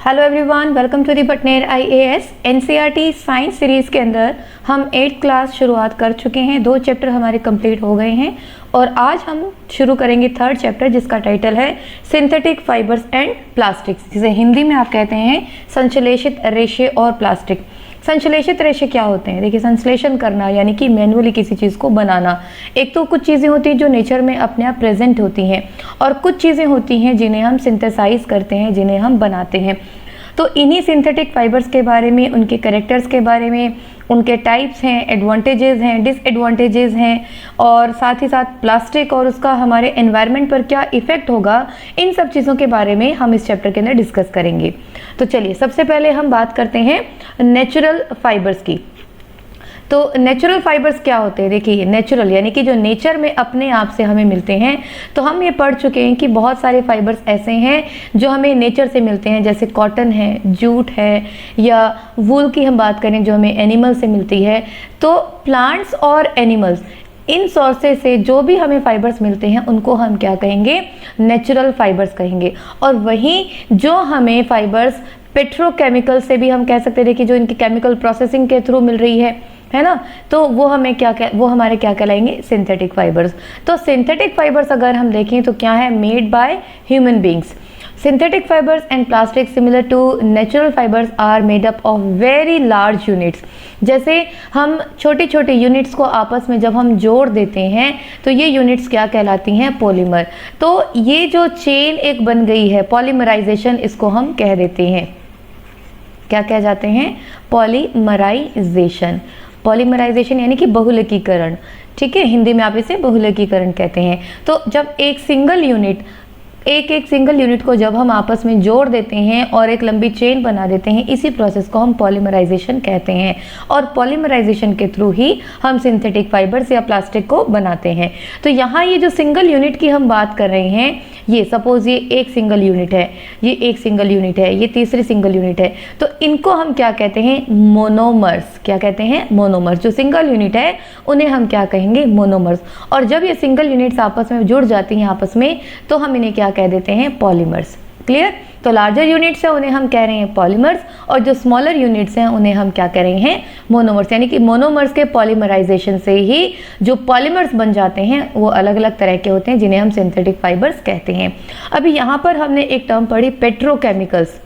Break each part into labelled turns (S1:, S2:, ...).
S1: Hello everyone, welcome to the बटनेर IAS NCERT science series के अंदर हम 8th क्लास शुरुआत कर चुके हैं। 2 चैप्टर हमारे कंप्लीट हो गए हैं और आज हम शुरू करेंगे 3rd चैप्टर जिसका टाइटल है सिंथेटिक फाइबर्स एंड प्लास्टिक्स, जिसे हिंदी में आप कहते हैं संश्लेषित रेशे और प्लास्टिक। संश्लेषित रेशे क्या होते हैं? देखिए, संश्लेषण करना यानी कि मैन्युअली किसी चीज़ को बनाना। एक तो कुछ चीज़ें होती हैं जो नेचर में अपने आप प्रेजेंट होती हैं और कुछ चीज़ें होती हैं जिन्हें हम सिंथेसाइज करते हैं, जिन्हें हम बनाते हैं। तो इन्हीं सिंथेटिक फाइबर्स के बारे में, उनके कैरेक्टर्स के बारे में, उनके टाइप्स हैं, एडवांटेजेस हैं, डिसएडवांटेजेस हैं और साथ ही साथ प्लास्टिक और उसका हमारे एनवायरनमेंट पर क्या इफेक्ट होगा, इन सब चीज़ों के बारे में हम इस चैप्टर के अंदर डिस्कस करेंगे। तो चलिए, सबसे पहले हम बात करते हैं नेचुरल फाइबर्स की। तो नेचुरल फाइबर्स क्या होते हैं? देखिए, नेचुरल यानी कि जो नेचर में अपने आप से हमें मिलते हैं। तो हम ये पढ़ चुके हैं कि बहुत सारे फाइबर्स ऐसे हैं जो हमें नेचर से मिलते हैं, जैसे कॉटन है, जूट है, या वूल की हम बात करें जो हमें एनिमल से मिलती है। तो प्लांट्स और एनिमल्स, इन सोर्सेज से जो भी हमें फाइबर्स मिलते हैं उनको हम क्या कहेंगे? नेचुरल फाइबर्स कहेंगे। और वहीं जो हमें फाइबर्स पेट्रोकेमिकल से भी हम कह सकते हैं, देखिए जो इनकी केमिकल प्रोसेसिंग के थ्रू मिल रही है ना, तो वो हमें वो हमारे क्या कहलाएंगे? Synthetic fibres. तो सिंथेटिक फाइबर्स अगर हम देखें तो क्या है? Made by human beings. Synthetic fibres and plastic similar to natural fibres are made up of very large units. जैसे हम छोटी छोटी यूनिट्स को आपस में जब हम जोड़ देते हैं तो ये यूनिट्स क्या कहलाती हैं? पॉलीमर। तो ये जो चेन एक बन गई है, पॉलीमराइजेशन इसको हम कह देते हैं। क्या कह जाते हैं? पॉलीमराइजेशन। पॉलीमराइजेशन यानी कि बहुलकीकरण। ठीक है, हिंदी में आप इसे बहुलकीकरण कहते हैं। तो जब एक सिंगल यूनिट को जब हम आपस में जोड़ देते हैं और एक लंबी चेन बना देते हैं, इसी प्रोसेस को हम पॉलीमराइजेशन कहते हैं। और पॉलीमराइजेशन के थ्रू ही हम सिंथेटिक फाइबर्स या प्लास्टिक को बनाते हैं। तो यहाँ ये जो सिंगल यूनिट की हम बात कर रहे हैं, ये सपोज ये एक सिंगल यूनिट है, ये एक सिंगल यूनिट है, ये तीसरी सिंगल यूनिट है, तो इनको हम क्या कहते हैं? मोनोमर्स। क्या कहते हैं? मोनोमर्स। जो सिंगल यूनिट है उन्हें हम क्या कहेंगे? मोनोमर्स। और जब ये सिंगल यूनिट्स आपस में जुड़ जाती हैं आपस में, तो हम इन्हें क्या कह देते हैं? पॉलीमर्स। क्लियर? तो लार्जर यूनिट्स है उन्हें हम कह रहे हैं पॉलीमर्स, और जो स्मॉलर यूनिट्स हैं उन्हें हम क्या कह रहे हैं? मोनोमर्स। यानी कि मोनोमर्स के पॉलीमराइजेशन से ही जो पॉलीमर्स बन जाते हैं वो अलग अलग तरह के होते हैं, जिन्हें हम सिंथेटिक फाइबर्स कहते हैं। अभी यहाँ पर हमने एक टर्म पढ़ी, पेट्रोकेमिकल्स।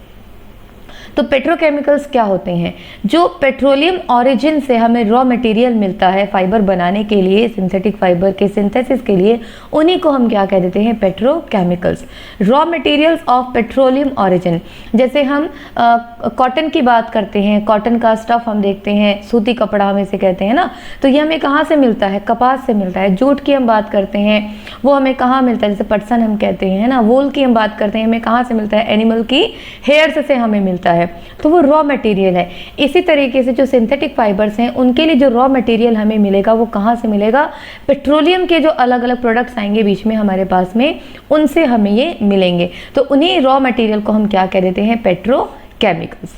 S1: तो पेट्रोकेमिकल्स क्या होते हैं? जो पेट्रोलियम ऑरिजिन से हमें रॉ मटेरियल मिलता है फाइबर बनाने के लिए, सिंथेटिक फाइबर के सिंथेसिस के लिए, उन्हीं को हम क्या कह देते हैं? Petrochemicals. Raw materials of petroleum origin. जैसे हम कॉटन की बात करते हैं, कॉटन का स्टफ हम देखते हैं, सूती कपड़ा हम इसे कहते हैं ना, तो ये हमें कहाँ से मिलता है? कपास से मिलता है। जूट की हम बात करते हैं, वो हमें कहाँ मिलता है? जैसे पटसन हम कहते हैं ना। वूल की हम बात करते हैं, हमें कहाँ से मिलता है? एनिमल की हेयर्स से हमें मिलता है, तो वो रॉ मटेरियल है। इसी तरीके से जो सिंथेटिक फाइबर्स हैं उनके लिए जो रॉ मटेरियल हमें मिलेगा वो कहाँ से मिलेगा? पेट्रोलियम के जो अलग अलग प्रोडक्ट्स आएंगे बीच में हमारे पास में, उनसे हमें ये मिलेंगे। तो उन्हीं रॉ मटेरियल को हम क्या कह देते हैं? पेट्रोकेमिकल्स।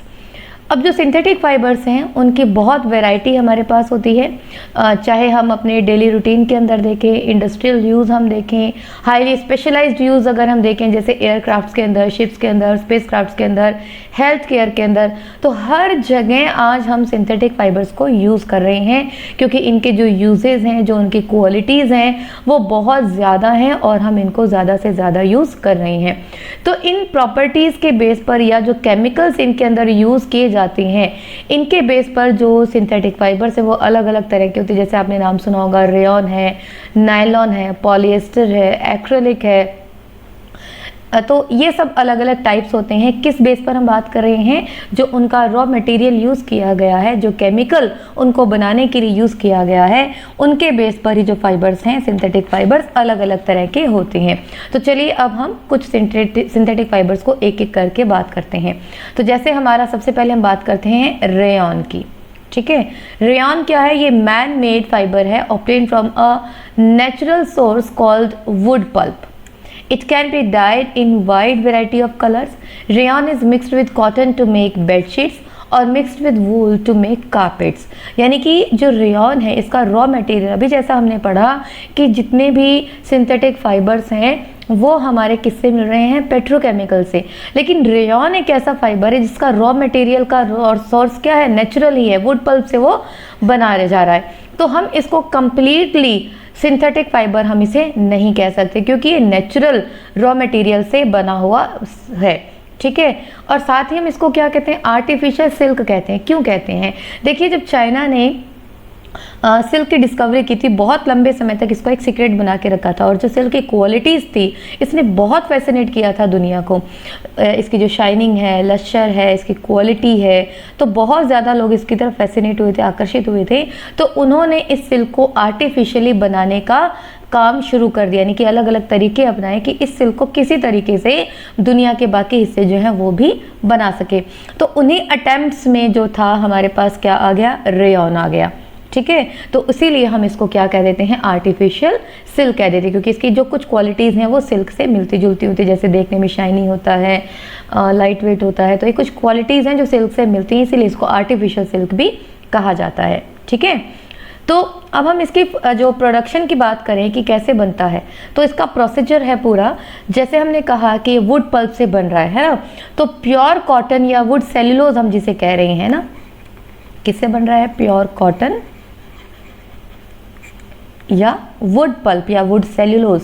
S1: अब जो सिंथेटिक फाइबर्स हैं उनकी बहुत वैरायटी हमारे पास होती है, चाहे हम अपने डेली रूटीन के अंदर देखें, इंडस्ट्रियल यूज़ हम देखें, हाईली स्पेशलाइज्ड यूज़ अगर हम देखें, जैसे एयरक्राफ्ट्स के अंदर, शिप्स के अंदर, स्पेस क्राफ्ट्स के अंदर, हेल्थ केयर के अंदर, तो हर जगह आज हम सिंथेटिक फाइबर्स को यूज़ कर रहे हैं, क्योंकि इनके जो यूजेज़ हैं, जो उनकी क्वालिटीज़ हैं, वो बहुत ज़्यादा हैं और हम इनको ज़्यादा से ज़्यादा यूज़ कर रहे हैं। तो इन प्रॉपर्टीज़ के बेस पर या जो केमिकल्स इनके अंदर यूज़ किए जाती हैं, इनके बेस पर जो सिंथेटिक फाइबर्स है वो अलग अलग तरह के होते हैं। जैसे आपने नाम सुना होगा, रेयॉन है, नायलॉन है, पॉलिएस्टर है, एक्रेलिक है। तो ये सब अलग अलग टाइप्स होते हैं। किस बेस पर हम बात कर रहे हैं? जो उनका रॉ मटेरियल यूज़ किया गया है, जो केमिकल उनको बनाने के लिए यूज़ किया गया है, उनके बेस पर ही जो फाइबर्स हैं, सिंथेटिक फाइबर्स अलग अलग तरह के होते हैं। तो चलिए अब हम कुछ सिंथेटिक फाइबर्स को एक एक करके बात करते हैं। तो जैसे हमारा सबसे पहले हम बात करते हैं रेयॉन की। ठीक है, रेयॉन क्या है? ये मैन मेड फाइबर है, obtain from a natural source called wood pulp. It can be dyed in wide variety of colors. Rayon is mixed with cotton to make bed sheets और mixed with wool to make carpets. यानी कि जो rayon है इसका raw material, अभी जैसा हमने पढ़ा कि जितने भी सिंथेटिक फाइबर्स हैं वो हमारे किससे मिल रहे हैं, पेट्रोकेमिकल से। लेकिन रेयॉन एक ऐसा फाइबर है जिसका रॉ मटेरियल का सोर्स क्या है, नेचुरल ही है, वुड पल्प से वो बना जा रहा है। तो हम इसको कंप्लीटली सिंथेटिक फाइबर हम इसे नहीं कह सकते, क्योंकि ये नेचुरल रॉ मटेरियल से बना हुआ है, ठीक है। और साथ ही हम इसको क्या कहते हैं, आर्टिफिशियल सिल्क कहते हैं। क्यों कहते हैं, देखिए जब चाइना ने सिल्क की डिस्कवरी की थी, बहुत लंबे समय तक इसको एक सीक्रेट बना के रखा था, और जो सिल्क की क्वालिटीज़ थी इसने बहुत फैसिनेट किया था दुनिया को। इसकी जो शाइनिंग है, लश्चर है, इसकी क्वालिटी है, तो बहुत ज़्यादा लोग इसकी तरफ फैसिनेट हुए थे, आकर्षित हुए थे। तो उन्होंने इस सिल्क को आर्टिफिशियली बनाने का काम शुरू कर दिया, यानी कि अलग अलग तरीके अपनाए कि इस सिल्क को किसी तरीके से दुनिया के बाकी हिस्से जो हैं वो भी बना सके। तो उन्हीं अटेम्प्ट्स में जो था हमारे पास क्या आ गया, रेयॉन आ गया, ठीक है। तो इसीलिए हम इसको क्या कह देते हैं, आर्टिफिशियल सिल्क कह देते हैं, क्योंकि इसकी जो कुछ क्वालिटीज़ हैं वो सिल्क से मिलती जुलती होती है। जैसे देखने में शाइनी होता है, लाइट वेट होता है, तो ये कुछ क्वालिटीज़ हैं जो सिल्क से मिलती हैं, इसीलिए इसको आर्टिफिशियल सिल्क भी कहा जाता है, ठीक है। तो अब हम इसकी जो प्रोडक्शन की बात करें कि कैसे बनता है, तो इसका प्रोसीजर है पूरा, जैसे हमने कहा कि वुड पल्प से बन रहा है ना, तो प्योर कॉटन या वुड सेल्यूलोज हम जिसे कह रहे हैं ना, किससे बन रहा है, प्योर कॉटन या वुड पल्प या वुड सेल्यूलोज,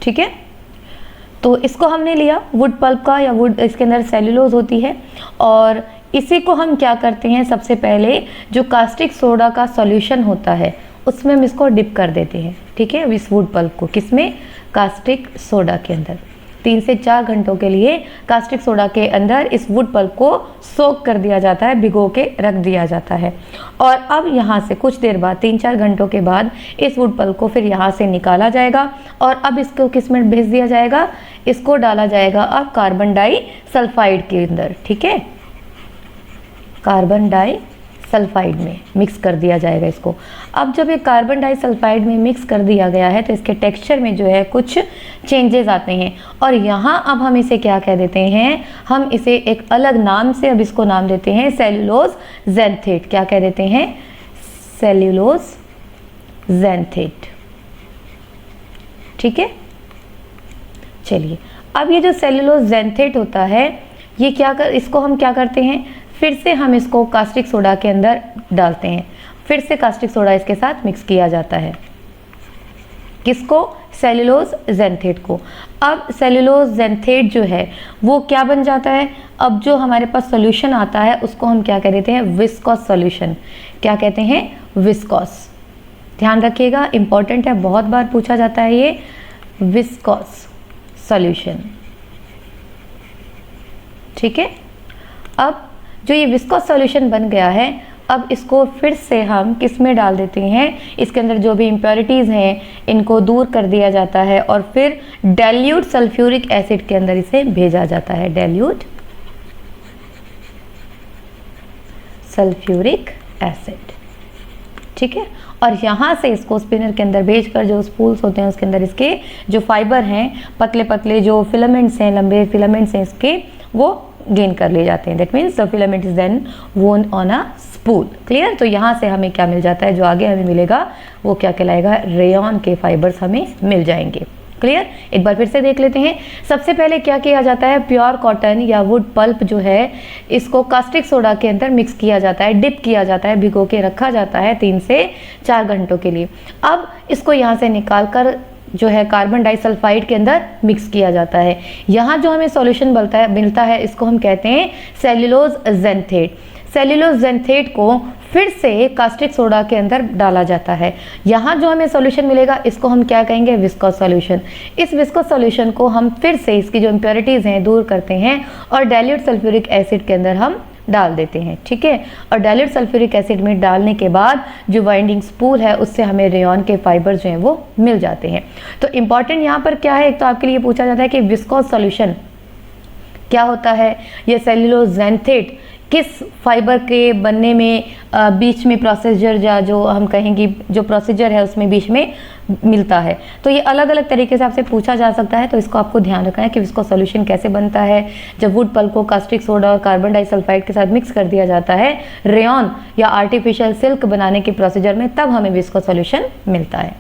S1: ठीक है। तो इसको हमने लिया वुड पल्प का या वुड, इसके अंदर सेल्यूलोज होती है, और इसी को हम क्या करते हैं, सबसे पहले जो कास्टिक सोडा का सॉल्यूशन होता है उसमें हम इसको डिप कर देते हैं, ठीक है। इस वुड पल्प को किसमें, कास्टिक सोडा के अंदर 3 से 4 घंटों के लिए कास्टिक सोडा के अंदर इस वुड पल्प को सोक कर दिया जाता है, भिगो के रख दिया जाता है। और अब यहाँ से कुछ देर बाद 3-4 घंटों के बाद इस वुड पल्प को फिर यहाँ से निकाला जाएगा, और अब इसको किस में भेज दिया जाएगा, इसको डाला जाएगा अब कार्बन डाई सल्फाइड के अंदर, ठीक है, कार्बन डाई सल्फाइड में मिक्स कर दिया जाएगा इसको। अब जब ये कार्बन डाई सल्फाइड में मिक्स कर दिया गया है तो इसके टेक्सचर में जो है कुछ चेंजेस आते हैं, और यहाँ अब हम इसे क्या कह देते हैं, हम इसे एक अलग नाम से अब इसको नाम देते हैं सेल्यूलोज ज़ैंथेट। क्या कह देते हैं, सेल्यूलोज ज़ैंथेट, ठीक है। चलिए, अब ये जो सेल्यूलोज ज़ैंथेट होता है ये इसको हम क्या करते हैं, फिर से हम इसको कास्टिक सोडा के अंदर डालते हैं, फिर से कास्टिक सोडा इसके साथ मिक्स किया जाता है, किसको, सेल्यूलोज ज़ैंथेट को। अब सेल्यूलोज ज़ैंथेट जो है वो क्या बन जाता है, अब जो हमारे पास सॉल्यूशन आता है उसको हम क्या कह देते हैं, विस्कोस सॉल्यूशन। क्या कहते हैं, विस्कोस। ध्यान रखिएगा, इंपॉर्टेंट है, बहुत बार पूछा जाता है ये, विस्कोस सॉल्यूशन, ठीक है। अब जो ये विस्कोस सॉल्यूशन बन गया है, अब इसको फिर से हम किस में डाल देते हैं, इसके अंदर जो भी इम्प्योरिटीज़ हैं इनको दूर कर दिया जाता है, और फिर डाइल्यूट सल्फ्यूरिक एसिड के अंदर इसे भेजा जाता है, डाइल्यूट सल्फ्यूरिक एसिड, ठीक है। और यहाँ से इसको स्पिनर के अंदर भेजकर जो स्पूल्स होते हैं उसके अंदर इसके जो फाइबर हैं, पतले पतले जो फिलामेंट्स हैं, लंबे फिलामेंट्स हैं इसके, वो गेन कर लिए जाते हैं। That means the filament is then wound on a spool. Clear. तो यहाँ से हमें क्या मिल जाता है, जो आगे हमें मिलेगा वो क्या कहलाएगा, रेयॉन के फाइबर्स हमें मिल जाएंगे। क्लियर। एक बार फिर से देख लेते हैं। सबसे पहले क्या किया जाता है, प्योर कॉटन या वुड पल्प जो है इसको कास्टिक सोडा के अंदर मिक्स किया जाता है, डिप किया जाता है, भिगो के रखा जाता है 3 से 4 घंटों के लिए। अब इसको यहाँ से निकाल कर जो है कार्बन डाइसल्फाइड के अंदर मिक्स किया जाता है। यहाँ जो हमें सॉल्यूशन मिलता है इसको हम कहते हैं सेल्यूलोज ज़ैंथेट। सेल्यूलोज ज़ैंथेट को फिर से कास्टिक सोडा के अंदर डाला जाता है। यहाँ जो हमें सॉल्यूशन मिलेगा इसको हम क्या कहेंगे, विस्कोस सॉल्यूशन। इस विस्कोस सॉल्यूशन को हम फिर से इसकी जो इम्प्योरिटीज़ हैं दूर करते हैं और डाइल्यूट सल्फ्यूरिक एसिड के अंदर हम डाल देते हैं, ठीक है। और डाइल्यूट सल्फ्यूरिक एसिड में डालने के बाद जो बाइंडिंग स्पूल है उससे हमें रेयॉन के फाइबर जो हैं वो मिल जाते हैं। तो इंपॉर्टेंट यहाँ पर क्या है, एक तो आपके लिए पूछा जाता है कि विस्कोस सॉल्यूशन क्या होता है, ये सेल्यूलोज ज़ैंथेट किस फाइबर के बनने में बीच में प्रोसीजर या जो हम कहेंगे जो प्रोसीजर है उसमें बीच में मिलता है। तो ये अलग अलग तरीके से आपसे पूछा जा सकता है, तो इसको आपको ध्यान रखना है कि इसको सॉल्यूशन कैसे बनता है। जब वुड पल्प को कास्टिक सोडा और कार्बन डाइसल्फाइड के साथ मिक्स कर दिया जाता है रेयॉन या आर्टिफिशियल सिल्क बनाने के प्रोसीजर में, तब हमें विस्को सॉल्यूशन मिलता है।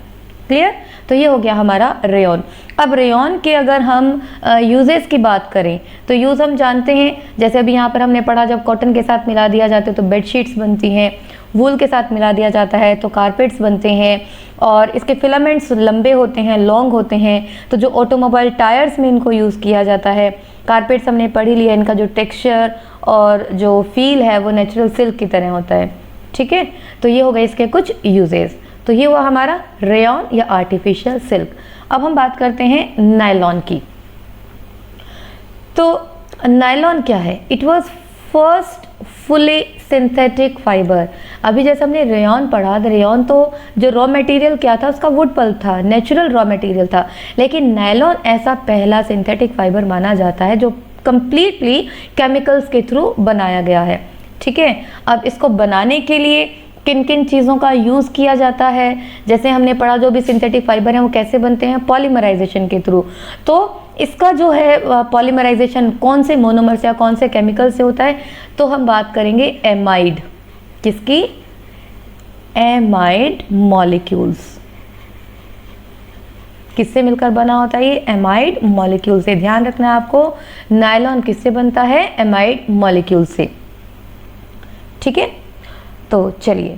S1: क्लियर। तो ये हो गया हमारा रेयॉन। अब रेयॉन के अगर हम यूजेस की बात करें तो यूज़ हम जानते हैं, जैसे अभी यहाँ पर हमने पढ़ा जब कॉटन के साथ मिला दिया जाता है तो बेडशीट्स बनती हैं, वूल के साथ मिला दिया जाता है तो कारपेट्स बनते हैं, और इसके फिलामेंट्स लंबे होते हैं, लॉन्ग होते हैं, तो जो ऑटोमोबाइल टायर्स में इनको यूज़ किया जाता है। कारपेट्स हमने पढ़ ही लिया, इनका जो टेक्सचर और जो फील है वो नेचुरल सिल्क की तरह होता है, ठीक है। तो ये हो गए इसके कुछ यूजेस। तो ये हुआ हमारा रेयॉन या आर्टिफिशियल सिल्क। अब हम बात करते हैं नायलॉन की। तो नायलॉन क्या है? It was first fully synthetic fibre. अभी जैसे हमने रेयॉन पढ़ा, रेयॉन तो जो रॉ मटेरियल क्या था उसका वुड पल्प था, नेचुरल रॉ मटेरियल था, लेकिन नायलॉन ऐसा पहला सिंथेटिक फाइबर माना जाता है जो कंप्लीटली केमिकल्स के थ्रू बनाया गया है, ठीक है। अब इसको बनाने के लिए किन किन चीज़ों का यूज़ किया जाता है, जैसे हमने पढ़ा जो भी सिंथेटिक फाइबर हैं वो कैसे बनते हैं, पॉलीमराइजेशन के थ्रू। तो इसका जो है पॉलीमराइजेशन कौन से मोनोमर से या कौन से केमिकल से होता है, तो हम बात करेंगे एमाइड। किसकी? Amide molecules. किससे मिलकर बना होता है ये? एमाइड मॉलिक्यूल से। ध्यान रखना है आपको, नायलॉन किससे बनता है? एमाइड मॉलिक्यूल से, ठीक है। तो चलिए,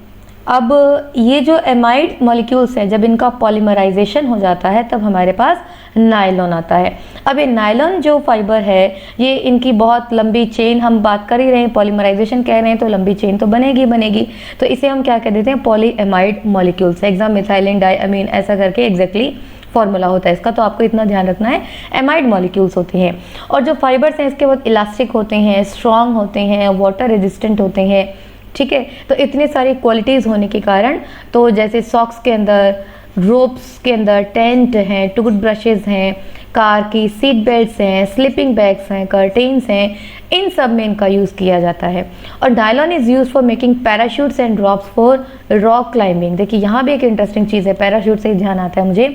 S1: अब ये जो एमाइड मॉलिक्यूल्स हैं जब इनका पॉलीमराइजेशन हो जाता है तब हमारे पास नायलॉन आता है। अब ये नायलॉन जो फाइबर है ये इनकी बहुत लंबी चेन, हम बात कर ही रहे हैं, पॉलीमराइजेशन कह रहे हैं तो लंबी चेन तो बनेगी, तो इसे हम क्या कह देते हैं? Polyamide molecules. Example methylene diamine ऐसा करके एग्जैक्टली फॉर्मूला होता है इसका, तो आपको इतना ध्यान रखना है। एमाइड मॉलिक्यूल्स होते हैं, और जो फाइबर्स हैं इसके बहुत इलास्टिक होते हैं, स्ट्रॉन्ग होते हैं, वाटर रेजिस्टेंट होते हैं, ठीक है। तो इतने सारी क्वालिटीज़ होने के कारण, तो जैसे सॉक्स के अंदर, रोप्स के अंदर, टेंट हैं, टूथ ब्रशेज़ हैं, कार की सीट बेल्ट्स हैं, स्लीपिंग बैग्स हैं, कर्टेन्स हैं, इन सब में इनका यूज़ किया जाता है। और nylon is use for making parachutes and drops for rock climbing. देखिए यहाँ भी एक इंटरेस्टिंग चीज़ है, पैराशूट से ही ध्यान आता है मुझे।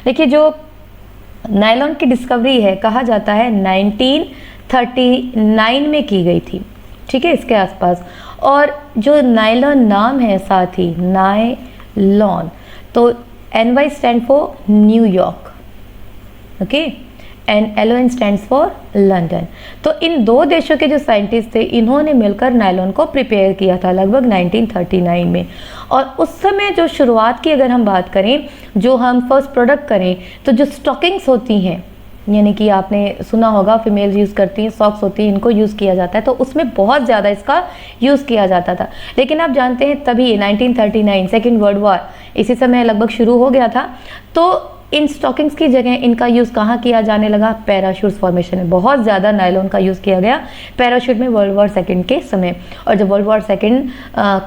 S1: देखिए जो नायलॉन की डिस्कवरी है कहा जाता है 1939 में की गई थी, ठीक है, इसके आसपास। और जो नायलॉन नाम है साथ ही नायलॉन, तो NY stand for New York, okay, and LON stands for London. तो इन दो देशों के जो साइंटिस्ट थे इन्होंने मिलकर नायलॉन को प्रिपेयर किया था लगभग 1939 में। और उस समय जो शुरुआत की अगर हम बात करें, जो हम फर्स्ट प्रोडक्ट करें, तो जो स्टॉकिंग्स होती हैं, यानी कि आपने सुना होगा फीमेल्स यूज़ करती हैं, सॉक्स होती हैं, इनको यूज़ किया जाता है, तो उसमें बहुत ज़्यादा इसका यूज़ किया जाता था। लेकिन आप जानते हैं तभी 1939 सेकेंड वर्ल्ड वॉर इसी समय लगभग शुरू हो गया था, तो इन स्टॉकिंग्स की जगह इनका यूज़ कहाँ किया जाने लगा? पैराशूट फॉर्मेशन में बहुत ज़्यादा नायलॉन का यूज़ किया गया पैराशूट में वर्ल्ड वॉर सेकेंड के समय। और जब वर्ल्ड वॉर सेकेंड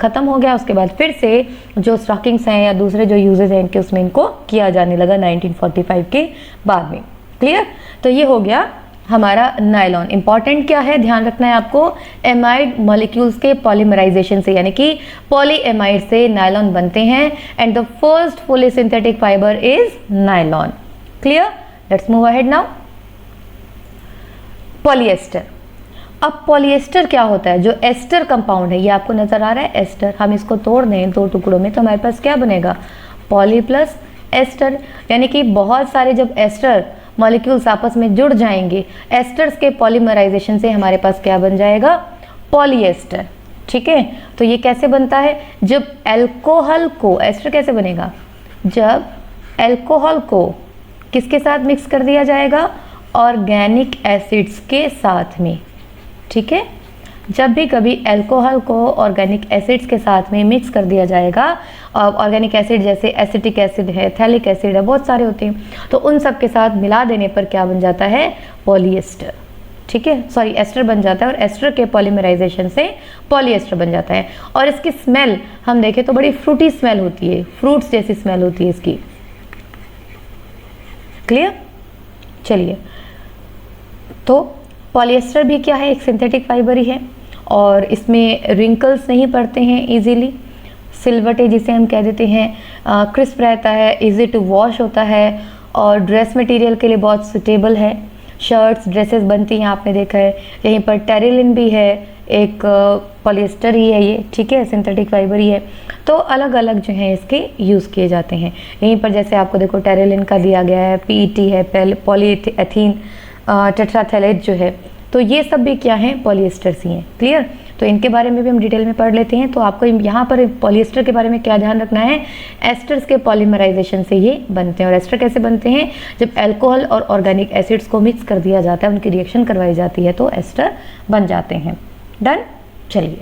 S1: ख़त्म हो गया उसके बाद फिर से जो स्टॉकिंग्स हैं या दूसरे जो यूजेस हैं इनके, उसमें इनको किया जाने लगा 1945 के बाद में। क्लियर? तो ये हो गया हमारा नायलॉन। इंपॉर्टेंट क्या है, ध्यान रखना है आपको, एमाइड मॉलिक्यूल्स के पॉलीमराइजेशन से, यानी कि पॉली एमाइड से नायलॉन बनते हैं, and the first fully synthetic fibre is nylon. Clear? Let's move ahead now. Polyester. अब पॉलीएस्टर क्या होता है? जो एस्टर कंपाउंड है, ये आपको नजर आ रहा है एस्टर, हम इसको तोड़ दें दो टुकड़ों में तो हमारे पास क्या बनेगा? Poly plus ester. यानी कि बहुत सारे जब एस्टर मॉलिक्यूल्स आपस में जुड़ जाएंगे, एस्टर्स के पॉलीमराइजेशन से हमारे पास क्या बन जाएगा? पॉलीएस्टर, ठीक है। तो ये कैसे बनता है? जब अल्कोहल को, एस्टर कैसे बनेगा? जब अल्कोहल को किसके साथ मिक्स कर दिया जाएगा? ऑर्गेनिक एसिड्स के साथ में, ठीक है। जब भी कभी अल्कोहल को ऑर्गेनिक एसिड्स के साथ में मिक्स कर दिया जाएगा, ऑर्गेनिक एसिड जैसे एसिटिक एसिड है, थैलिक एसिड है, बहुत सारे होते हैं, तो उन सब के साथ मिला देने पर क्या बन जाता है? पॉलीएस्टर, ठीक है, सॉरी एस्टर बन जाता है, और एस्टर के पॉलीमराइजेशन से पॉलीएस्टर बन जाता है। और इसकी स्मेल हम देखें तो बड़ी फ्रूटी स्मेल होती है, फ्रूट्स जैसी स्मेल होती है इसकी। क्लियर? चलिए, तो पॉलीएस्टर भी क्या है? एक सिंथेटिक फाइबर ही है, और इसमें रिंकल्स नहीं पड़ते हैं इजीली, सिल्वटे जिसे हम कह देते हैं, क्रिस्प रहता है, इजी टू वॉश होता है, और ड्रेस मटेरियल के लिए बहुत सुटेबल है। शर्ट्स ड्रेसेस बनती हैं, आपने देखा है। यहीं पर टेरिलिन भी है, एक पॉलिएस्टर ही है ये, ठीक है, सिंथेटिक फाइबर ही है। तो अलग अलग जो है इसके यूज़ किए जाते हैं। यहीं पर जैसे आपको देखो टेरेलिन का दिया गया है, पीईटी है, पॉलीएथीन टेट्राथैलेट जो है, तो ये सब भी क्या है, पॉलिएस्टर्स ही हैं। क्लियर? तो इनके बारे में भी हम डिटेल में पढ़ लेते हैं। तो आपको यहाँ पर पॉलिएस्टर के बारे में क्या ध्यान रखना है, एस्टर्स के पॉलीमराइजेशन से ये बनते हैं। और एस्टर कैसे बनते हैं, जब अल्कोहल और ऑर्गेनिक एसिड्स को मिक्स कर दिया जाता है, उनकी रिएक्शन करवाई जाती है तो एस्टर बन जाते हैं। डन? चलिए,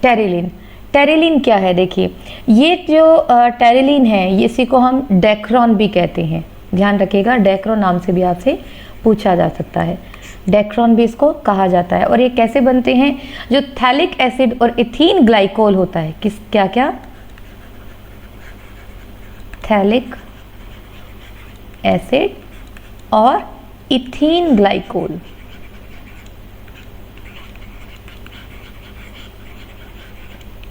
S1: टेरिलिन। टेरिलिन क्या है, देखिए ये जो टेरिलिन है, इसी को हम डेक्रोन भी कहते हैं। ध्यान रखिएगा, डेक्रोन नाम से भी आपसे पूछा जा सकता है, डेक्रोन भी इसको कहा जाता है। और ये कैसे बनते हैं, जो थैलिक एसिड और इथीन ग्लाइकोल होता है, किस क्या क्या, थैलिक एसिड और ethene glycol.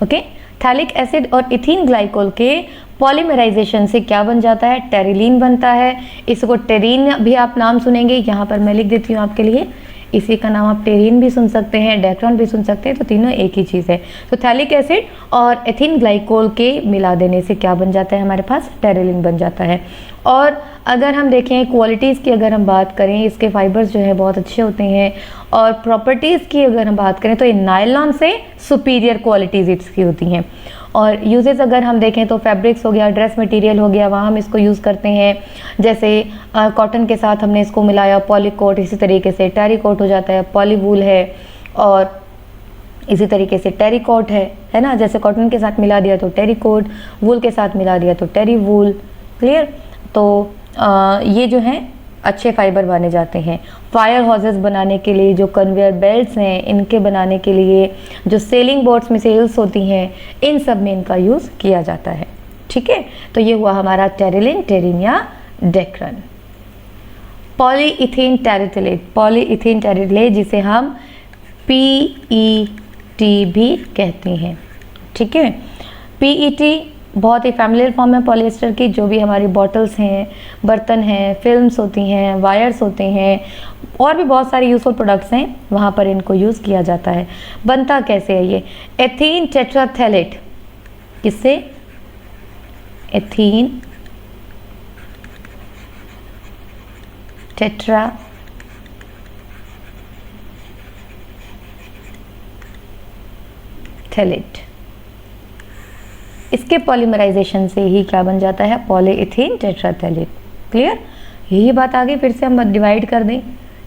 S1: Okay, phthalic acid और इथीन ग्लाइकोल के पॉलीमराइजेशन से क्या बन जाता है, टेरिलीन बनता है। इसको टेरीन भी आप नाम सुनेंगे, यहाँ पर मैं लिख देती हूँ आपके लिए, इसी का नाम आप टेरीन भी सुन सकते हैं, डेक्रोन भी सुन सकते हैं, तो तीनों एक ही चीज़ है। तो थैलिक एसिड और एथिन ग्लाइकोल के मिला देने से क्या बन जाता है हमारे पास, टेरिलीन बन जाता है। और अगर हम देखें क्वालिटीज़ की, अगर हम बात करें, इसके फाइबर्स जो है बहुत अच्छे होते हैं। और प्रॉपर्टीज़ की अगर हम बात करें तो ये नायलॉन से सुपीरियर क्वालिटीज़ इसकी होती हैं। और यूजेस अगर हम देखें तो फैब्रिक्स हो गया, ड्रेस मटेरियल हो गया, वहाँ हम इसको यूज़ करते हैं। जैसे कॉटन के साथ हमने इसको मिलाया, पॉलीकोट, इसी तरीके से टेरिकोट हो जाता है, पॉलीवूल है, और इसी तरीके से टेरिकोट है ना। जैसे कॉटन के साथ मिला दिया तो टेरिकोट, वूल के साथ मिला दिया तो टेरी वूल। क्लियर? तो ये जो हैं अच्छे फाइबर माने जाते हैं। फायर हाउसेस बनाने के लिए, जो कन्वेयर बेल्ट्स हैं इनके बनाने के लिए, जो सेलिंग बोट्स में सेल्स होती हैं, इन सब में इनका यूज़ किया जाता है। ठीक है, तो ये हुआ हमारा टेरिलिन, टेरिन या डेक्रन। पॉलीइथीन टेरिथिलेट, पॉलीइथीन टेरिथिलेट जिसे हम पीईटी भी कहते हैं। ठीक है, पीईटी बहुत ही फैमिलियर फॉर्म है पॉलिएस्टर की। जो भी हमारी बॉटल्स हैं, बर्तन हैं, फिल्म्स होती हैं, वायर्स होते हैं, और भी बहुत सारे यूजफुल प्रोडक्ट्स हैं, वहाँ पर इनको यूज़ किया जाता है। बनता कैसे है ये, एथीन टेट्राथैलेट, किससे, एथीन टेट्राथैलेट, इसके पॉलीमराइजेशन से ही क्या बन जाता है, पॉलीइथीन टेट्राथैलेट। क्लियर? यही बात आगे फिर से हम डिवाइड कर दें,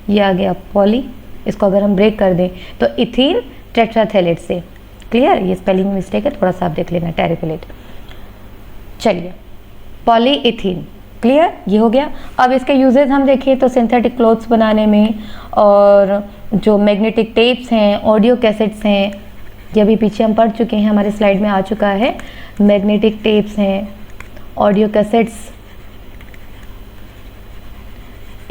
S1: ये आ गया पॉली, इसको अगर हम ब्रेक कर दें तो इथीन टेट्राथैलेट से। क्लियर? ये स्पेलिंग मिस्टेक है, थोड़ा सा आप देख लेना, टेरिथैलेट। चलिए, पॉलीइथीन। क्लियर? ये हो गया। अब इसके यूजेस हम देखें तो सिंथेटिक क्लोथ्स बनाने में, और जो मैग्नेटिक टेप्स हैं, ऑडियो कैसेट्स हैं, ये अभी पीछे हम पढ़ चुके हैं, हमारे स्लाइड में आ चुका है। मैग्नेटिक टेप्स हैं, ऑडियो कैसेट्स,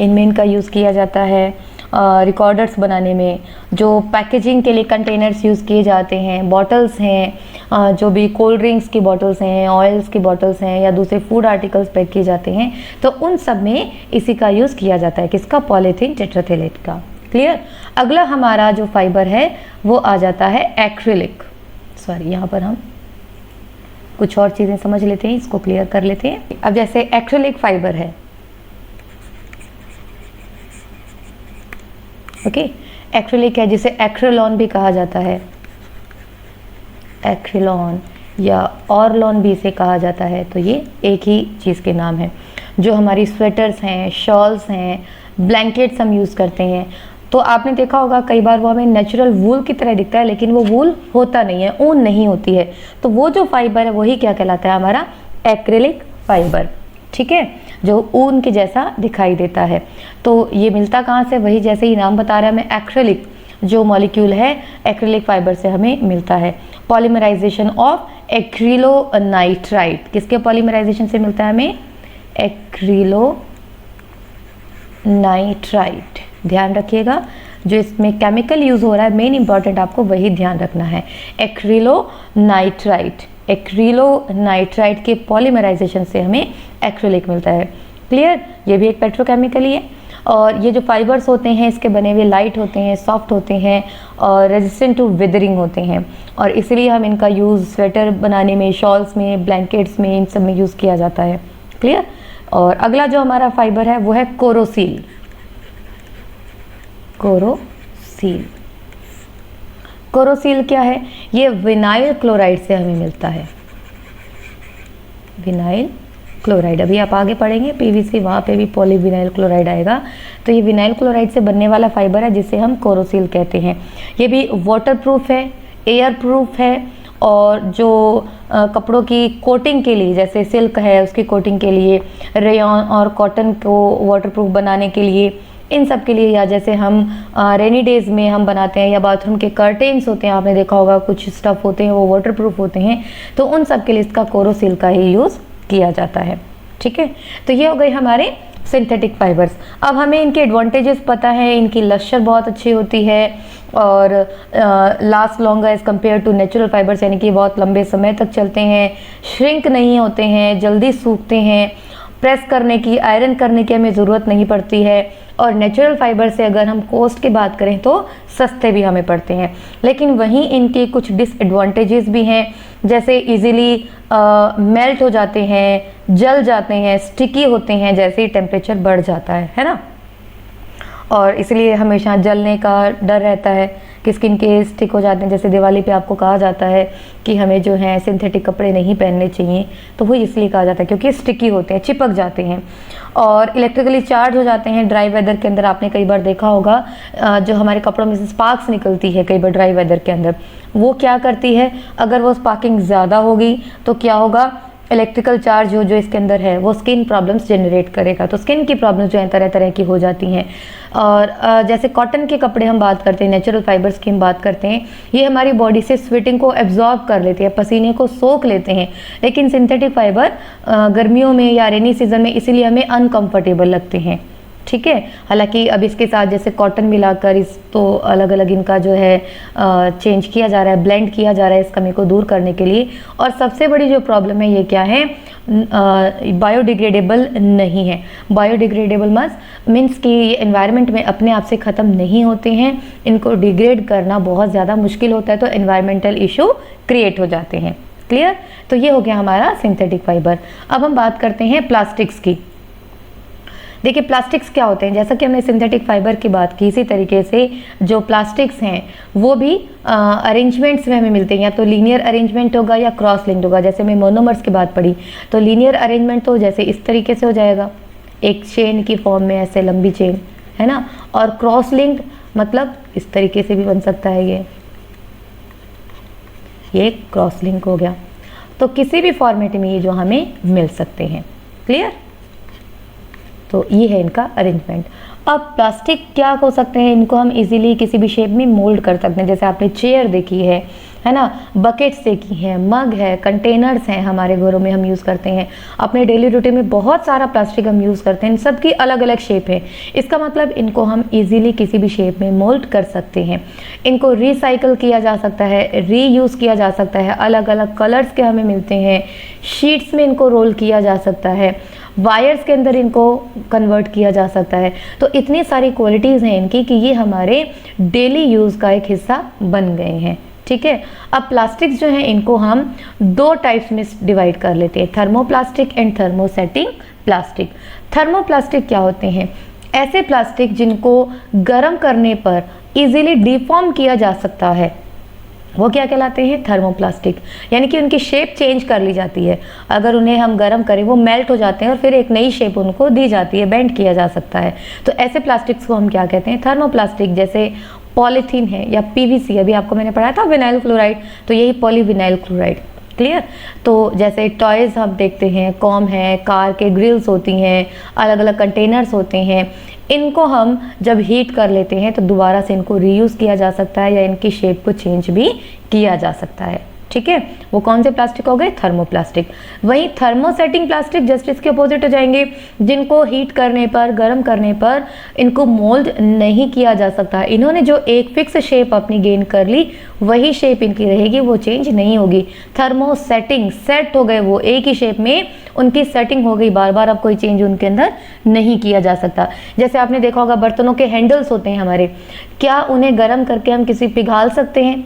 S1: इनमें इनका यूज़ किया जाता है। रिकॉर्डर्स बनाने में, जो पैकेजिंग के लिए कंटेनर्स यूज़ किए जाते हैं, बॉटल्स हैं, जो भी कोल्ड ड्रिंक्स की बॉटल्स हैं, ऑयल्स की बॉटल्स हैं, या दूसरे फूड आर्टिकल्स पैक किए जाते हैं, तो उन सब में इसी का यूज़ किया जाता है। किसका, पॉलीथीन टेट्राथैलेट का। क्लियर? अगला हमारा जो फाइबर है वो आ जाता है एक्रिलिक। सॉरी, यहाँ पर हम कुछ और चीज़ें समझ लेते हैं, इसको क्लियर कर लेते हैं। अब जैसे एक्रिलिक फाइबर है, ओके, एक्रिलिक है, जिसे एक्रिलॉन भी कहा जाता है, एक्रिलॉन या ऑरलॉन भी इसे कहा जाता है। तो ये एक ही चीज़ के नाम है। जो हमारी स्वेटर्स हैं, शॉल्स हैं, ब्लैंकेट्स हम यूज़ करते हैं, तो आपने देखा होगा कई बार वो हमें नेचुरल वूल की तरह दिखता है, लेकिन वो वूल होता नहीं है, ऊन नहीं होती है। तो वो जो फाइबर है वही क्या कहलाता है, हमारा एक्रिलिक फाइबर। ठीक है, जो ऊन के जैसा दिखाई देता है। तो ये मिलता कहाँ से, वही जैसे ही नाम बता रहा है हमें, एक्रिलिक जो मॉलिक्यूल है एक्रिलिक फाइबर से हमें मिलता है। पॉलीमराइजेशन ऑफ एक्रिलोनाइट्राइड, किसके पॉलीमराइजेशन से मिलता है हमें, एक्रिलोनाइट्राइड। ध्यान रखिएगा, जो इसमें केमिकल यूज हो रहा है, मेन इंपॉर्टेंट आपको वही ध्यान रखना है, एक्रिलोनाइट्राइड। एक्रिलोनाइट्राइड के पॉलीमराइजेशन से हमें एक्रिलिक मिलता है। क्लियर? ये भी एक पेट्रोकेमिकल ही है। और ये जो फाइबर्स होते हैं इसके बने हुए लाइट होते हैं, सॉफ्ट होते हैं और रेजिस्टेंट टू विदरिंग होते हैं, और इसलिए हम इनका यूज़ स्वेटर बनाने में, शॉल्स में, ब्लैंकेट्स में, इन सब में यूज़ किया जाता है। क्लियर। और अगला जो हमारा फाइबर है वो है कोरोसील। कोरोसील, कोरोसील क्या है? ये विनाइल क्लोराइड से हमें मिलता है। विनाइल क्लोराइड, अभी आप आगे पढ़ेंगे पीवीसी, वहाँ पे भी पॉलीविनाइल क्लोराइड आएगा। तो ये विनाइल क्लोराइड से बनने वाला फाइबर है जिसे हम कोरोसील कहते हैं। ये भी वाटरप्रूफ है, एयर प्रूफ है, और जो कपड़ों की कोटिंग के लिए, जैसे सिल्क है उसकी कोटिंग के लिए, रेयॉन और कॉटन को वाटरप्रूफ बनाने के लिए, इन सब के लिए, या jैसे हम रेनी डेज़ में हम बनाते हैं, या बाथरूम के कर्टेन्स होते हैं, आपने देखा होगा कुछ स्टफ़ होते हैं वो वाटरप्रूफ होते हैं, तो उन सब के लिए इसका कोरोसील का ही यूज़ किया जाता है। ठीक है, तो ये हो गई हमारे सिंथेटिक फाइबर्स। अब हमें इनके एडवांटेजेस पता है, इनकी लश्कर बहुत अच्छी होती है और last longer as compared to natural fibres, यानी कि बहुत लंबे समय तक चलते हैं, श्रिंक नहीं होते हैं, जल्दी सूखते हैं, प्रेस करने की, आयरन करने की हमें ज़रूरत नहीं पड़ती है, और नेचुरल फाइबर से अगर हम कॉस्ट की बात करें तो सस्ते भी हमें पड़ते हैं। लेकिन वहीं इनके कुछ डिसएडवांटेजेस भी हैं, जैसे इजीली मेल्ट हो जाते हैं, जल जाते हैं, स्टिकी होते हैं जैसे ही टेम्परेचर बढ़ जाता है ना, और इसलिए हमेशा जलने का डर रहता है कि स्किन के स्टिक हो जाते हैं। जैसे दिवाली पे आपको कहा जाता है कि हमें जो है सिंथेटिक कपड़े नहीं पहनने चाहिए, तो वो इसलिए कहा जाता है क्योंकि स्टिकी होते हैं, चिपक जाते हैं और इलेक्ट्रिकली चार्ज हो जाते हैं। ड्राई वेदर के अंदर आपने कई बार देखा होगा जो हमारे कपड़ों में से स्पार्क्स निकलती है कई बार ड्राई वेदर के अंदर, वो क्या करती है, अगर वो स्पार्किंग ज़्यादा होगी तो क्या होगा, इलेक्ट्रिकल चार्ज जो इसके अंदर है वो स्किन प्रॉब्लम्स जनरेट करेगा। तो स्किन की प्रॉब्लम्स जो हैं तरह तरह की हो जाती हैं। और जैसे कॉटन के कपड़े हम बात करते हैं, नेचुरल फाइबर्स की हम बात करते हैं, ये हमारी बॉडी से स्वेटिंग को एब्जॉर्ब कर लेते हैं, पसीने को सोख लेते हैं। लेकिन सिंथेटिक फाइबर गर्मियों में या रेनी सीजन में इसीलिए हमें अनकम्फर्टेबल लगते हैं। ठीक है, हालांकि अब इसके साथ जैसे कॉटन मिलाकर इस तो अलग अलग इनका जो है चेंज किया जा रहा है, ब्लेंड किया जा रहा है इस कमी को दूर करने के लिए। और सबसे बड़ी जो प्रॉब्लम है ये क्या है, बायोडिग्रेडेबल नहीं है। बायोडिग्रेडेबल मीन्स कि ये एनवायरनमेंट में अपने आप से ख़त्म नहीं होते हैं, इनको डिग्रेड करना बहुत ज़्यादा मुश्किल होता है, तो एनवायरमेंटल इशू क्रिएट हो जाते हैं। क्लियर, तो ये हो गया हमारा सिंथेटिक फाइबर। अब हम बात करते हैं प्लास्टिक्स की। देखिए प्लास्टिक्स क्या होते हैं, जैसा कि हमने सिंथेटिक फाइबर की बात की, इसी तरीके से जो प्लास्टिक्स हैं वो भी अरेंजमेंट्स में हमें मिलते हैं, या तो लीनियर अरेंजमेंट होगा या क्रॉस लिंक्ड होगा। जैसे मैं मोनोमर्स की बात पढ़ी तो लीनियर अरेंजमेंट तो जैसे इस तरीके से हो जाएगा, एक चेन की फॉर्म में, ऐसे लंबी चेन है ना, और क्रॉस लिंक्ड मतलब इस तरीके से भी बन सकता है, ये क्रॉस लिंक हो गया। तो किसी भी फॉर्मेट में ये जो हमें मिल सकते हैं। क्लियर, तो ये है इनका अरेंजमेंट। अब प्लास्टिक क्या हो सकते हैं, इनको हम इजीली किसी भी शेप में मोल्ड कर सकते हैं। जैसे आपने चेयर देखी है ना, बकेट्स देखी हैं, मग है, कंटेनर्स हैं, हमारे घरों में हम यूज़ करते हैं, अपने डेली रूटीन में बहुत सारा प्लास्टिक हम यूज़ करते हैं, इन सबकी अलग अलग शेप है। इसका मतलब इनको हम इजीली किसी भी शेप में मोल्ड कर सकते हैं। इनको रिसाइकल किया जा सकता है, रीयूज़ किया जा सकता है, अलग अलग कलर्स के हमें मिलते हैं, शीट्स में इनको रोल किया जा सकता है, वायर्स के अंदर इनको कन्वर्ट किया जा सकता है। तो इतनी सारी क्वालिटीज़ हैं इनकी कि ये हमारे डेली यूज़ का एक हिस्सा बन गए हैं। ठीक है, अब प्लास्टिक्स जो हैं इनको हम दो टाइप्स में डिवाइड कर लेते हैं, thermoplastic and thermosetting plastic. Thermoplastic क्या होते हैं, ऐसे प्लास्टिक जिनको गर्म करने पर इजीली डिफॉर्म किया जा सकता है, वो क्या कहलाते हैं, थर्मोप्लास्टिक। यानी कि उनकी शेप चेंज कर ली जाती है, अगर उन्हें हम गर्म करें वो मेल्ट हो जाते हैं और फिर एक नई शेप उनको दी जाती है, बेंड किया जा सकता है। तो ऐसे प्लास्टिक्स को हम क्या कहते हैं, थर्मोप्लास्टिक। जैसे पॉलीथीन है या पीवीसी, अभी आपको मैंने पढ़ाया था विनाइल क्लोराइड, तो यही पॉलीविनाइल क्लोराइड। क्लियर, तो जैसे टॉयज़ हम देखते हैं, कॉम है, कार के ग्रिल्स होती हैं, अलग अलग कंटेनर्स होते हैं, इनको हम जब हीट कर लेते हैं तो दोबारा से इनको रीयूज़ किया जा सकता है या इनकी शेप को चेंज भी किया जा सकता है। ठीक ठीक है, वो कौन से प्लास्टिक हो गए, थर्मोप्लास्टिक। वहीं थर्मोसेटिंग प्लास्टिक जस्ट इसके अपोजिट हो जाएंगे, जिनको हीट करने पर, गर्म करने पर इनको मोल्ड नहीं किया जा सकता। इन्होंने जो एक फिक्स शेप अपनी गेन कर ली वही शेप इनकी रहेगी, वो चेंज नहीं होगी। थर्मोसेटिंग, सेट हो गए वो एक ही शेप में, उनकी सेटिंग हो गई, बार बार अब कोई चेंज उनके अंदर नहीं किया जा सकता। जैसे आपने देखा होगा बर्तनों के हैंडल्स होते हैं हमारे, क्या उन्हें गर्म करके हम किसी पिघाल सकते हैं,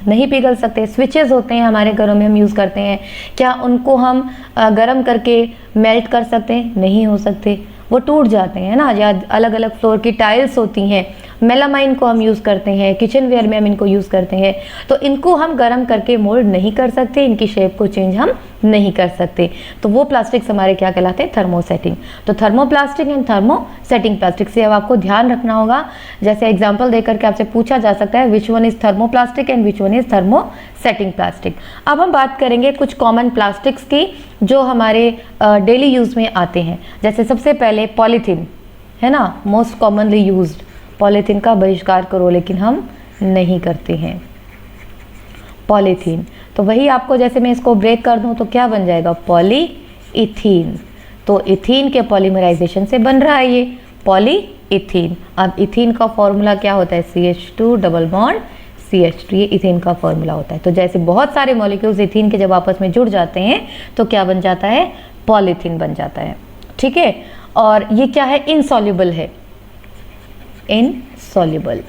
S1: नहीं पिघल सकते। स्विचेस होते हैं हमारे घरों में, हम यूज़ करते हैं, क्या उनको हम गर्म करके मेल्ट कर सकते हैं, नहीं हो सकते, वो टूट जाते हैं ना। या अलग अलग फ्लोर की टाइल्स होती हैं, मेलामाइन को हम यूज़ करते हैं, किचन वेयर में हम इनको यूज़ करते हैं, तो इनको हम गर्म करके मोल्ड नहीं कर सकते, इनकी शेप को चेंज हम नहीं कर सकते। तो वो प्लास्टिक्स हमारे क्या कहलाते हैं, थर्मोसेटिंग। तो थर्मोप्लास्टिक एंड थर्मोसेटिंग प्लास्टिक से अब आपको ध्यान रखना होगा। जैसे एग्जाम्पल देकर के आपसे पूछा जा सकता है which one is thermoplastic and which one is thermosetting plastic. अब हम बात करेंगे कुछ कॉमन प्लास्टिक्स की जो हमारे डेली यूज़ में आते हैं। जैसे सबसे पहले पॉलीथीन है ना, मोस्ट कॉमनली यूज्ड। पॉलीथीन का बहिष्कार करो, लेकिन हम नहीं करते हैं पॉलीथीन। तो वही आपको, जैसे मैं इसको ब्रेक कर दूं तो क्या बन जाएगा, पॉलीइथीन। तो इथीन के पॉलीमराइजेशन से बन रहा है ये पॉलीइथीन। अब इथीन का फॉर्मूला क्या होता है, CH2 डबल बॉन्ड CH2, ये इथीन का फॉर्मूला होता है। तो जैसे बहुत सारे मॉलिक्यूल्स इथीन के जब आपस में जुड़ जाते हैं तो क्या बन जाता है, पॉलीथीन बन जाता है, ठीक है। और ये क्या है, इनसॉल्युबल है, इनसॉल्युबल,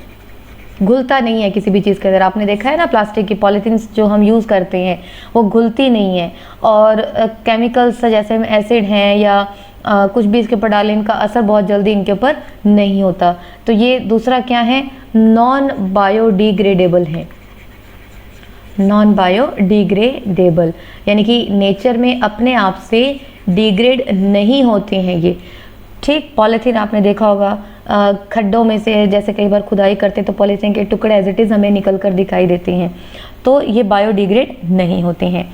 S1: घुलता नहीं है किसी भी चीज़ के अंदर। आपने देखा है ना प्लास्टिक की पॉलीथीन्स जो हम यूज़ करते हैं वो घुलती नहीं है। और केमिकल्स जैसे एसिड हैं या कुछ भी इसके ऊपर डालें, इनका असर बहुत जल्दी इनके ऊपर नहीं होता। तो ये दूसरा क्या है, नॉन बायोडिग्रेडेबल है, नॉन बायोडिग्रेडेबल, यानी कि नेचर में अपने आप से डिग्रेड नहीं होते हैं ये, ठीक। पॉलीथीन आपने देखा होगा खड्डों में से जैसे कई बार खुदाई करते तो पॉलीथीन के टुकड़े एज इट इज़ हमें निकल कर दिखाई देते हैं, तो ये बायोडिग्रेड नहीं होते हैं।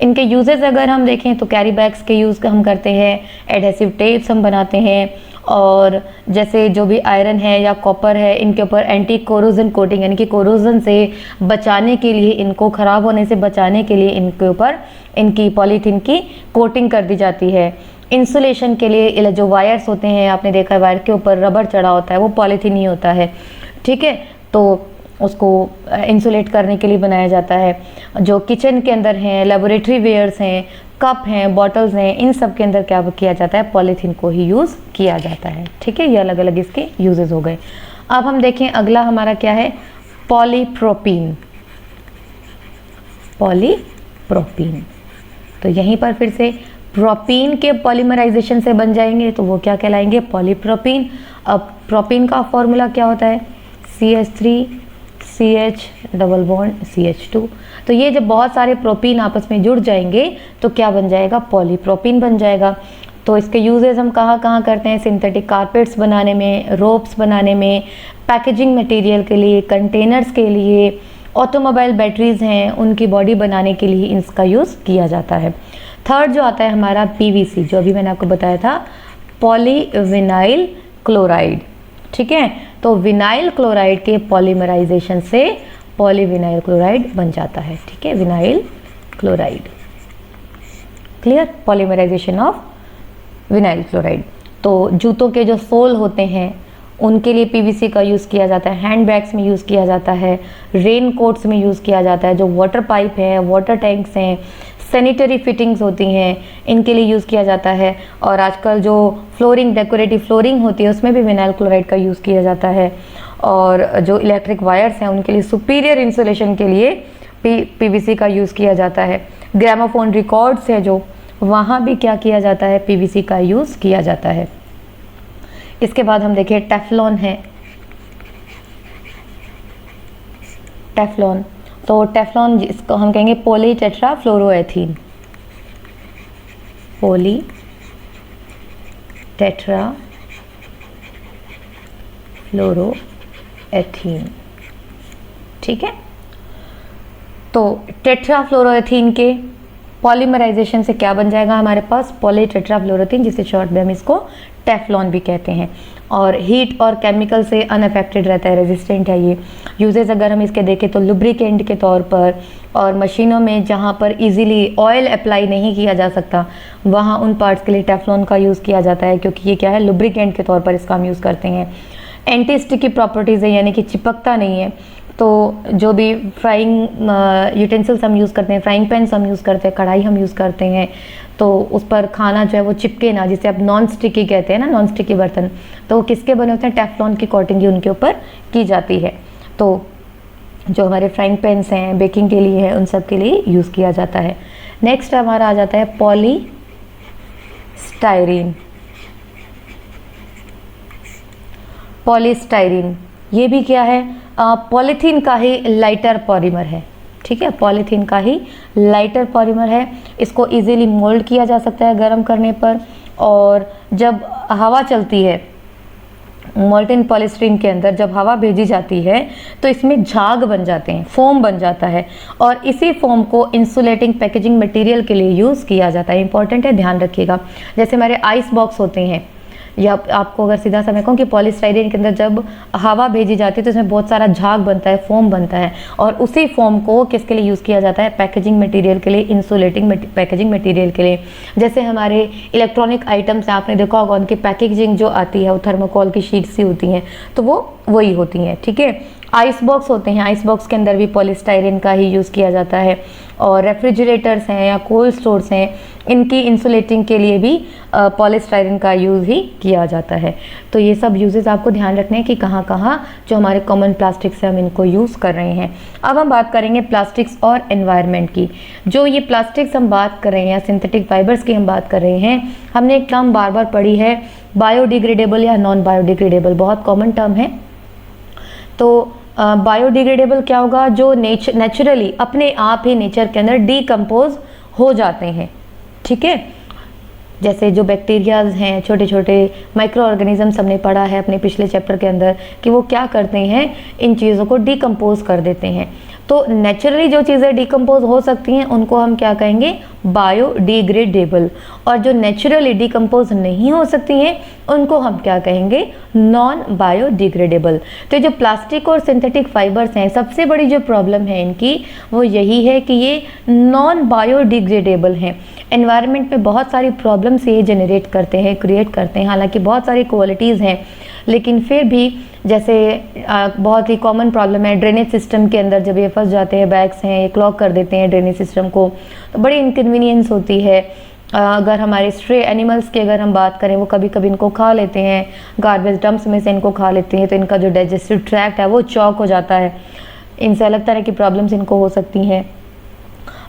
S1: इनके यूजेस अगर हम देखें तो कैरी बैग्स के यूज़ हम करते हैं, एडहेसिव टेप्स हम बनाते हैं, और जैसे जो भी आयरन है या कॉपर है इनके ऊपर एंटी कोरोजन कोटिंग, यानी कि कोरोजन से बचाने के लिए, इनको ख़राब होने से बचाने के लिए इनके ऊपर इनकी पॉलीथीन की कोटिंग कर दी जाती है। इंसुलेशन के लिए जो वायर्स होते हैं, आपने देखा है वायर के ऊपर रबर चढ़ा होता है, वो पॉलीथीन ही होता है, ठीक है। तो उसको इंसुलेट करने के लिए बनाया जाता है। जो किचन के अंदर हैं, लेबोरेटरी वेयर्स हैं, कप हैं, बॉटल्स हैं, इन सब के अंदर क्या किया जाता है, पॉलीथीन को ही यूज़ किया जाता है, ठीक है। ये अलग अलग इसके यूजेस हो गए। अब हम देखें अगला हमारा क्या है, पॉलीप्रोपीन। पॉलीप्रोपीन, तो यहीं पर फिर से प्रोपीन के पॉलीमराइजेशन से बन जाएंगे तो वो क्या कहलाएंगे, पॉलीप्रोपीन। अब प्रोपीन का फॉर्मूला क्या होता है, CH3CH डबल बॉन्ड CH2। तो ये जब बहुत सारे प्रोपीन आपस में जुड़ जाएंगे तो क्या बन जाएगा, पॉलीप्रोपीन बन जाएगा। तो इसके यूजेस हम कहाँ कहाँ करते हैं, सिंथेटिक कारपेट्स बनाने में, रोप्स बनाने में, पैकेजिंग मटेरियल के लिए, कंटेनर्स के लिए, ऑटोमोबाइल बैटरीज हैं उनकी बॉडी बनाने के लिए इसका यूज़ किया जाता है। थर्ड जो आता है हमारा PVC, जो अभी मैंने आपको बताया था, पॉलीविनाइल क्लोराइड, ठीक है। तो विनाइल क्लोराइड के पॉलीमराइजेशन से पॉलीविनाइल क्लोराइड बन जाता है, ठीक है, vinyl chloride, clear, polymerisation of vinyl chloride. तो जूतों के जो सोल होते हैं उनके लिए PVC का यूज़ किया जाता है, हैंड बैग्स में यूज़ किया जाता है, रेन कोट्स में यूज़ किया जाता है, जो वाटर पाइप है, वाटर टैंक्स हैं, सैनिटरी फिटिंग्स होती हैं, इनके लिए यूज़ किया जाता है। और आजकल जो फ्लोरिंग, डेकोरेटिव फ्लोरिंग होती है उसमें भी विनाइल क्लोराइड का यूज़ किया जाता है। और जो इलेक्ट्रिक वायर्स हैं उनके लिए सुपीरियर इंसुलेशन के लिए PVC का यूज़ किया जाता है। ग्रामोफोन रिकॉर्ड्स है जो, वहाँ भी क्या किया जाता है, PVC का यूज़ किया जाता है। इसके बाद हम देखें टेफ्लॉन है, टेफ्लॉन। तो टेफ्लॉन जिसको हम कहेंगे पॉली टेट्रा फ्लोरोएथीन, पॉली टेट्रा फ्लोरोएथीन, ठीक है। तो टेट्रा फ्लोरोएथीन के पॉलीमराइजेशन से क्या बन जाएगा हमारे पास, पॉलीटेट्राफ्लोरोथीन, जिसे शॉर्ट में हम इसको टेफ्लॉन भी कहते हैं। और हीट और केमिकल से अनअफेक्टेड रहता है, रेजिस्टेंट है ये। यूजेस अगर हम इसके देखें तो लुब्रिकेंट के तौर पर, और मशीनों में जहाँ पर इजीली ऑयल अप्लाई नहीं किया जा सकता वहाँ उन पार्ट्स के लिए टेफ्लॉन का यूज़ किया जाता है, क्योंकि ये क्या है, लुब्रिकेंट के तौर पर इसका हम यूज़ करते हैं। एंटी स्टिकी प्रॉपर्टीज़ है, यानी कि चिपकता नहीं है। तो जो भी फ्राइंग यूटेंसिल्स हम यूज़ करते हैं, फ्राइंग पैन्स हम यूज़ करते हैं, कढ़ाई हम यूज़ करते हैं, तो उस पर खाना जो है वो चिपके ना, जिसे आप नॉन स्टिकी कहते हैं ना, नॉन स्टिकी बर्तन, तो वो किसके बने होते हैं, टेफ्लॉन की कोटिंग ही उनके ऊपर की जाती है। तो जो हमारे फ्राइंग पैन्स हैं, बेकिंग के लिए है, उन सब के लिए यूज़ किया जाता है। नेक्स्ट हमारा आ जाता है पॉलीस्टाइरीन। पॉलीस्टाइरीन ये भी क्या है, पॉलीथीन का ही लाइटर पॉलीमर है, ठीक है, पॉलीथीन का ही लाइटर पॉलीमर है। इसको इजीली मोल्ड किया जा सकता है गर्म करने पर, और जब हवा चलती है मोल्टेन पॉलीस्टीरीन के अंदर, जब हवा भेजी जाती है तो इसमें झाग बन जाते हैं, फोम बन जाता है, और इसी फोम को इंसुलेटिंग पैकेजिंग मटेरियल के लिए यूज़ किया जाता है। इंपॉर्टेंट है, ध्यान रखिएगा। जैसे हमारे आइस बॉक्स होते हैं, या आपको अगर सीधा सा मैं कहूँ कि पॉलीस्टाइरीन के अंदर जब हवा भेजी जाती है तो इसमें बहुत सारा झाग बनता है, फोम बनता है, और उसी फोम को किसके लिए यूज़ किया जाता है, पैकेजिंग मटेरियल के लिए, इंसुलेटिंग पैकेजिंग मटेरियल के लिए। जैसे हमारे इलेक्ट्रॉनिक आइटम्स आपने देखा होगा, उनकी पैकेजिंग जो आती है वो थर्मोकोल की शीट सी होती हैं, तो वो वही होती हैं, ठीक है। आइस बॉक्स होते हैं, आइस बॉक्स के अंदर भी पॉलीस्टाइरीन का ही यूज़ किया जाता है। और रेफ्रिजरेटर्स हैं या कोल्ड स्टोर्स हैं, इनकी इंसुलेटिंग के लिए भी पॉलीस्टाइरीन का यूज़ ही किया जाता है। तो ये सब यूजेस आपको ध्यान रखने हैं कि कहाँ कहाँ जो हमारे कॉमन प्लास्टिक्स हैं हम इनको यूज़ कर रहे हैं। अब हम बात करेंगे प्लास्टिक्स और एनवायरनमेंट की। जो ये प्लास्टिक्स हम बात कर रहे हैं या सिंथेटिक फाइबर्स की हम बात कर रहे हैं, हमने एक टर्म बार बार पढ़ी है, बायोडिग्रेडेबल या नॉन बायोडिग्रेडेबल, बहुत कॉमन टर्म है। तो बायोडिग्रेडेबल क्या होगा, जो नेचुरली अपने आप ही नेचर के अंदर डीकम्पोज हो जाते हैं, ठीक है। जैसे जो बैक्टीरियाज हैं, छोटे छोटे माइक्रो ऑर्गेनिजम्स हमने पढ़ा है अपने पिछले चैप्टर के अंदर कि वो क्या करते हैं, इन चीज़ों को डीकम्पोज कर देते हैं। तो नेचुरली जो चीज़ें डीकम्पोज हो सकती हैं उनको हम क्या कहेंगे, बायोडिग्रेडेबल, और जो नेचुरली डीकम्पोज नहीं हो सकती हैं उनको हम क्या कहेंगे, नॉन बायोडिग्रेडेबल। तो जो प्लास्टिक और सिंथेटिक फाइबर्स हैं, सबसे बड़ी जो प्रॉब्लम है इनकी वो यही है कि ये नॉन बायोडिग्रेडेबल हैं। एनवायरनमेंट में बहुत सारी प्रॉब्लम्स ये जनरेट करते हैं, क्रिएट करते हैं। हालांकि बहुत सारी क्वालिटीज़ हैं, लेकिन फिर भी जैसे बहुत ही कॉमन प्रॉब्लम है ड्रेनेज सिस्टम के अंदर, जब ये फंस जाते हैं, बैग्स हैं ये क्लॉग कर देते हैं ड्रेनेज सिस्टम को, तो बड़ी इनकन्वीनियंस होती है। अगर हमारे स्ट्रे एनिमल्स की अगर हम बात करें, वो कभी कभी इनको खा लेते हैं, गार्बेज डंप्स में से इनको खा लेते हैं, तो इनका जो डाइजेस्टिव ट्रैक्ट है वो चॉक हो जाता है। इनसे अलग तरह की प्रॉब्लम्स इनको हो सकती हैं।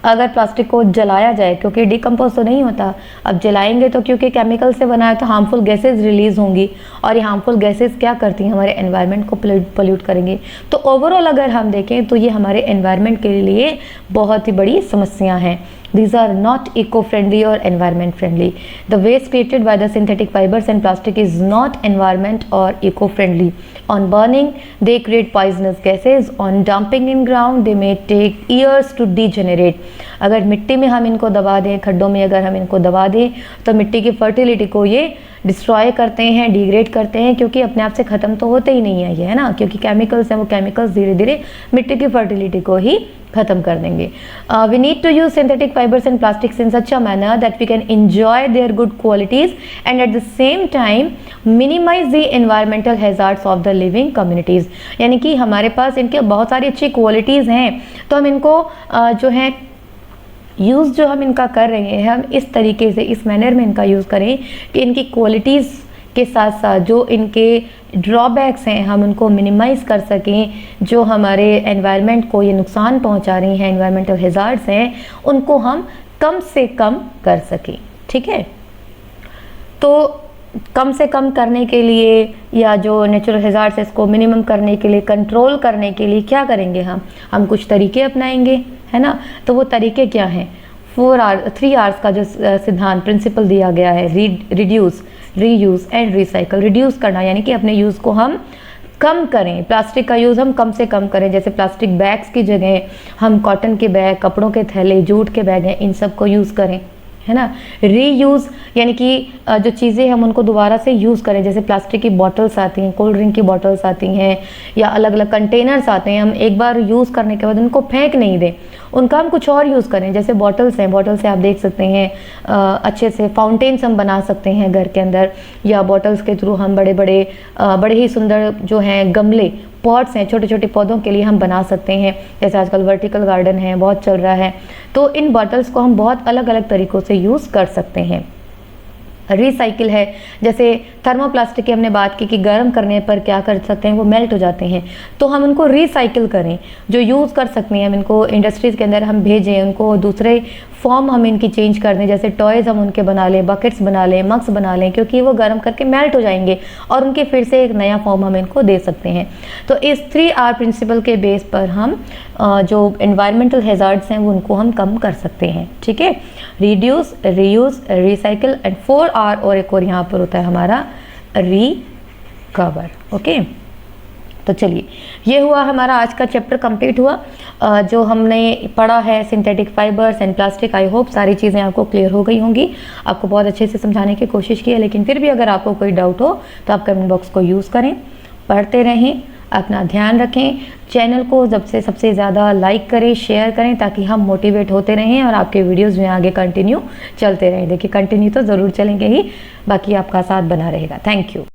S1: अगर प्लास्टिक को जलाया जाए, क्योंकि डिकम्पोज तो नहीं होता, अब जलाएंगे तो क्योंकि केमिकल से बना है तो हार्मफुल गैसेस रिलीज होंगी, और ये हार्मफुल गैसेस क्या करती हैं, हमारे एनवायरनमेंट को पोल्यूट करेंगे। तो ओवरऑल अगर हम देखें तो ये हमारे एनवायरनमेंट के लिए बहुत ही बड़ी समस्या हैं। These are not eco-friendly or environment friendly. The waste created by the synthetic fibers and plastic is not environment or eco-friendly. On burning, they create poisonous gases. On dumping in ground, they may take years to degenerate. अगर मिट्टी में हम इनको दबा दें, खड्डों में अगर हम इनको दबा दें, तो मिट्टी की फर्टिलिटी को ये डिस्ट्रॉय करते हैं, डिग्रेड करते हैं, क्योंकि अपने आप से ख़त्म तो होते ही नहीं है ये, है ना, क्योंकि केमिकल्स हैं, वो केमिकल्स धीरे धीरे मिट्टी की फर्टिलिटी को ही ख़त्म कर देंगे। We need to use synthetic fibres and plastics in such a manner that we can enjoy their good qualities and at the same time minimise the environmental hazards of the living communities. यानी कि हमारे पास इनके बहुत सारी अच्छी qualities हैं, तो हम इनको जो है यूज़ जो हम इनका कर रहे हैं, हम इस तरीके से, इस मैनर में इनका यूज़ करें कि इनकी क्वालिटीज़ के साथ साथ जो इनके ड्रॉबैक्स हैं हम उनको मिनिमाइज़ कर सकें। जो हमारे एनवायरनमेंट को ये नुकसान पहुंचा रही हैं, एनवायरमेंटल हैजार्ड्स हैं, उनको हम कम से कम कर सकें, ठीक है। तो कम से कम करने के लिए, या जो नेचुरल हैजार्ड्स है इसको मिनिमम करने के लिए, कंट्रोल करने के लिए क्या करेंगे, हम कुछ तरीके अपनाएंगे, है ना। तो वो तरीके क्या हैं, 3 R's का जो सिद्धांत प्रिंसिपल दिया गया है, reduce, reuse and recycle. Reduce करना यानी कि अपने यूज़ को हम कम करें, प्लास्टिक का यूज़ हम कम से कम करें। जैसे प्लास्टिक बैग्स की जगह हम कॉटन के बैग, कपड़ों के थैले, जूट के बैग हैं, इन सब को यूज़ करें, है ना। रीयूज़ यानी कि जो चीज़ें हम उनको दोबारा से यूज़ करें। जैसे प्लास्टिक की बॉटल्स आती हैं, कोल्ड ड्रिंक की बॉटल्स आती हैं, या अलग अलग कंटेनर्स आते हैं, हम एक बार यूज़ करने के बाद उनको फेंक नहीं दें, उनका हम कुछ और यूज़ करें। जैसे बॉटल्स हैं, बॉटल से आप देख सकते हैं अच्छे से फाउंटेन्स हम बना सकते हैं घर के अंदर, या बॉटल्स के थ्रू हम बड़े ही सुंदर जो हैं गमले, पॉट्स हैं, छोटे छोटे पौधों के लिए हम बना सकते हैं। जैसे आजकल वर्टिकल गार्डन है, बहुत चल रहा है, तो इन बॉटल्स को हम बहुत अलग अलग तरीक़ों से यूज़ कर सकते हैं। रिसाइकिल है, जैसे थर्मोप्लास्टिक की हमने बात की कि गर्म करने पर क्या कर सकते हैं, वो मेल्ट हो जाते हैं, तो हम उनको रिसाइकिल करें, जो यूज़ कर सकते हैं हम इनको इंडस्ट्रीज़ के अंदर हम भेजें, उनको दूसरे फॉर्म हम इनकी चेंज कर दें। जैसे टॉयज़ हम उनके बना लें, बकेट्स बना लें, मग्स बना लें, क्योंकि वो गर्म करके मेल्ट हो जाएंगे और उनके फिर से एक नया फॉर्म हम इनको दे सकते हैं। तो इस 3R प्रिंसिपल के बेस पर हम जो एनवायरमेंटल हैज़ार्ड्स हैं वो उनको हम कम कर सकते हैं। ठीक है, reduce, reuse, recycle and 4R, और एक और यहाँ पर होता है हमारा रिकवर। ओके, तो चलिए ये हुआ हमारा आज का चैप्टर कंप्लीट हुआ। जो हमने पढ़ा है synthetic fibres and plastic, I hope सारी चीज़ें आपको क्लियर हो गई होंगी। आपको बहुत अच्छे से समझाने की कोशिश की है, लेकिन फिर भी अगर आपको कोई डाउट हो तो आप कमेंट बॉक्स को यूज़ करें, पढ़ते रहें, अपना ध्यान रखें। चैनल को सबसे ज़्यादा लाइक करें, शेयर करें, ताकि हम मोटिवेट होते रहें और आपके वीडियोस जो हैं आगे कंटिन्यू चलते रहें। देखिए कंटिन्यू तो ज़रूर चलेंगे ही, बाकी आपका साथ बना रहेगा। Thank you.